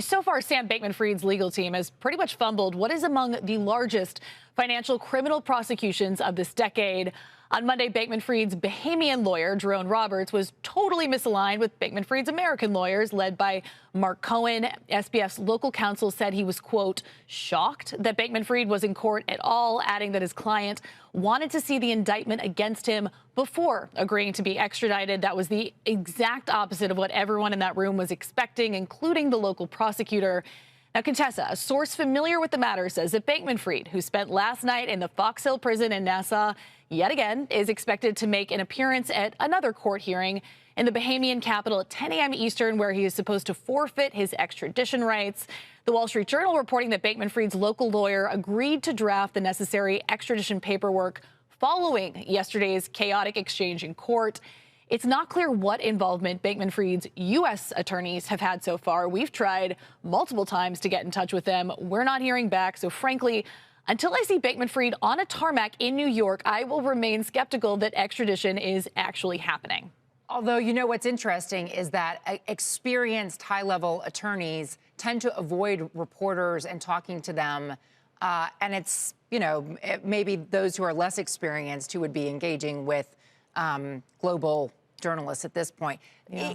So far, Sam Bankman-Fried's legal team has pretty much fumbled what is among the largest financial criminal prosecutions of this decade. On Monday, Bankman-Fried's Bahamian lawyer, Jerome Roberts, was totally misaligned with Bankman-Fried's American lawyers, led by Mark Cohen. SBF's local counsel said he was, quote, shocked that Bankman-Fried was in court at all, adding that his client wanted to see the indictment against him before agreeing to be extradited. That was the exact opposite of what everyone in that room was expecting, including the local prosecutor. Now, Contessa, a source familiar with the matter, says that Bankman-Fried, who spent last night in the Fox Hill prison in Nassau, yet again is expected to make an appearance at another court hearing in the Bahamian capital at 10 a.m. Eastern, where he is supposed to forfeit his extradition rights. The Wall Street Journal reporting that Bankman-Fried's local lawyer agreed to draft the necessary extradition paperwork following yesterday's chaotic exchange in court. It's not clear what involvement Bankman-Fried's U.S. attorneys have had so far. We've tried multiple times to get in touch with them. We're not hearing back. So frankly, until I see Bankman-Fried on a tarmac in New York, I will remain skeptical that extradition is actually happening. Although, you know, what's interesting is that experienced high-level attorneys tend to avoid reporters and talking to them. And it's, you know, maybe those who are less experienced who would be engaging with global journalists at this point. Yeah.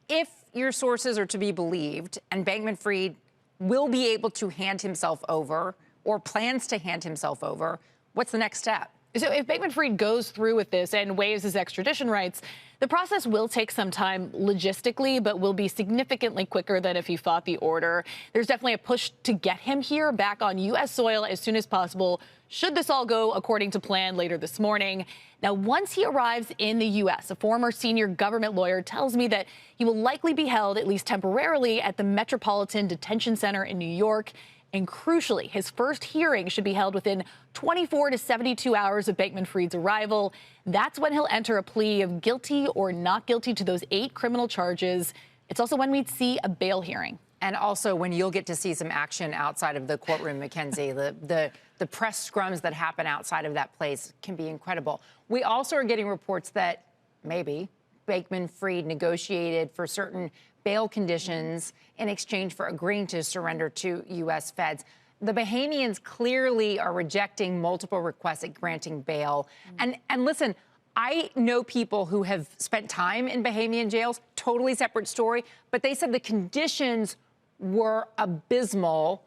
If your sources are to be believed and Bankman-Fried will be able to hand himself over or plans to hand himself over, what's the next step? So if Bankman-Fried goes through with this and waives his extradition rights, the process will take some time logistically, but will be significantly quicker than if he fought the order. There's definitely a push to get him here back on U.S. soil as soon as possible, should this all go according to plan later this morning. Now, once he arrives in the U.S., a former senior government lawyer tells me that he will likely be held, at least temporarily, at the Metropolitan Detention Center in New York. And crucially, his first hearing should be held within 24 to 72 hours of Bankman-Fried's arrival. That's when he'll enter a plea of guilty or not guilty to those 8 criminal charges. It's also when we'd see a bail hearing. And also when you'll get to see some action outside of the courtroom, Mackenzie. The press scrums that happen outside of that place can be incredible. We also are getting reports that maybe Bankman-Fried negotiated for certain bail conditions in exchange for agreeing to surrender to U.S. feds. The Bahamians clearly are rejecting multiple requests at granting bail. And listen, I know people who have spent time in Bahamian jails, totally separate story, but they said the conditions were abysmal.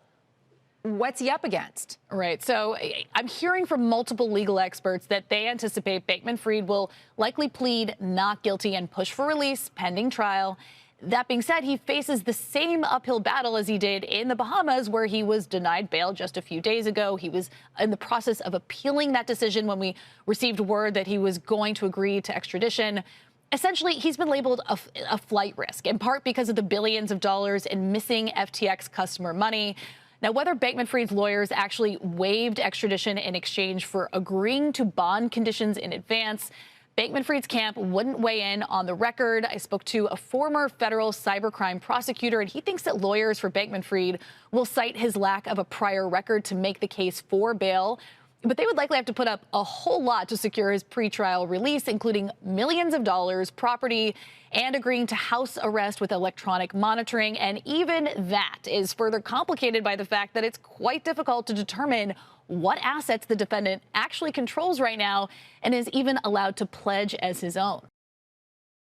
What's he up against? Right. So I'm hearing from multiple legal experts that they anticipate Bankman-Fried will likely plead not guilty and push for release pending trial. That being said, he faces the same uphill battle as he did in the Bahamas, where he was denied bail just a few days ago. He was in the process of appealing that decision when we received word that he was going to agree to extradition. Essentially, he's been labeled a flight risk, in part because of the billions of dollars in missing FTX customer money. Now, whether Bankman-Fried's lawyers actually waived extradition in exchange for agreeing to bond conditions in advance, Bankman-Fried's camp wouldn't weigh in on the record. I spoke to a former federal cybercrime prosecutor, and he thinks that lawyers for Bankman-Fried will cite his lack of a prior record to make the case for bail. But they would likely have to put up a whole lot to secure his pretrial release, including millions of dollars, property, and agreeing to house arrest with electronic monitoring. And even that is further complicated by the fact that it's quite difficult to determine what assets the defendant actually controls right now and is even allowed to pledge as his own.